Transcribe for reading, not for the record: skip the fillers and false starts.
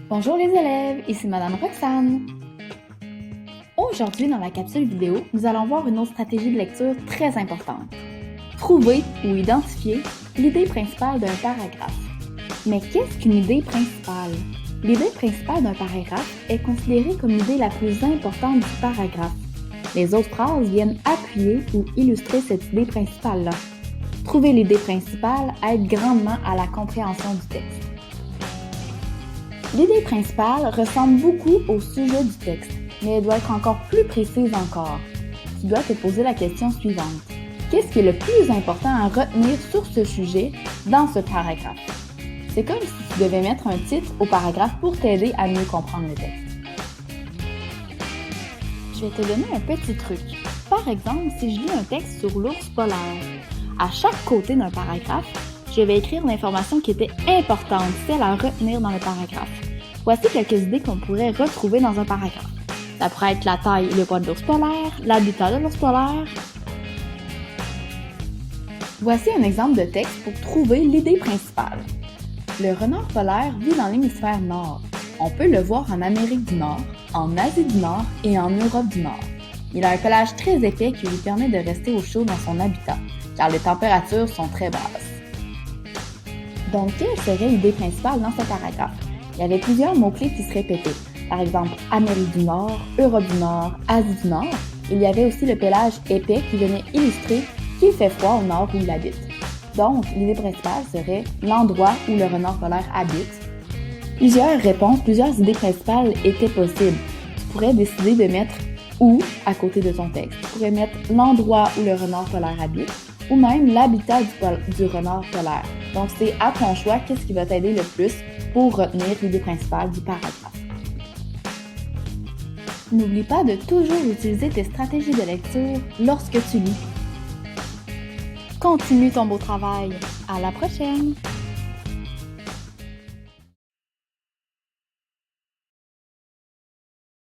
Bonjour les élèves, ici Madame Roxane. Aujourd'hui, dans la capsule vidéo, nous allons voir une autre stratégie de lecture très importante. Trouver ou identifier l'idée principale d'un paragraphe. Mais qu'est-ce qu'une idée principale? L'idée principale d'un paragraphe est considérée comme l'idée la plus importante du paragraphe. Les autres phrases viennent appuyer ou illustrer cette idée principale-là. Trouver l'idée principale aide grandement à la compréhension du texte. L'idée principale ressemble beaucoup au sujet du texte, mais elle doit être encore plus précise encore. Tu dois te poser la question suivante. Qu'est-ce qui est le plus important à retenir sur ce sujet dans ce paragraphe? C'est comme si tu devais mettre un titre au paragraphe pour t'aider à mieux comprendre le texte. Je vais te donner un petit truc. Par exemple, si je lis un texte sur l'ours polaire, à chaque côté d'un paragraphe, je vais écrire l'information qui était importante, celle à retenir dans le paragraphe. Voici quelques idées qu'on pourrait retrouver dans un paragraphe. Ça pourrait être la taille et le poids de l'ours polaire, l'habitat de l'ours polaire. Voici un exemple de texte pour trouver l'idée principale. Le renard polaire vit dans l'hémisphère nord. On peut le voir en Amérique du Nord, en Asie du Nord et en Europe du Nord. Il a un pelage très épais qui lui permet de rester au chaud dans son habitat, car les températures sont très basses. Donc, quelle serait l'idée principale dans ce paragraphe? Il y avait plusieurs mots-clés qui se répétaient. Par exemple, Amérique du Nord, Europe du Nord, Asie du Nord. Il y avait aussi le pelage épais qui venait illustrer qu'il fait froid au nord où il habite. Donc, l'idée principale serait l'endroit où le renard polaire habite. Plusieurs réponses, plusieurs idées principales étaient possibles. Tu pourrais décider de mettre où à côté de ton texte. Tu pourrais mettre l'endroit où le renard polaire habite ou même l'habitat du renard polaire. Donc, c'est à ton choix qu'est-ce qui va t'aider le plus pour retenir l'idée principale du paragraphe. N'oublie pas de toujours utiliser tes stratégies de lecture lorsque tu lis. Continue ton beau travail. À la prochaine!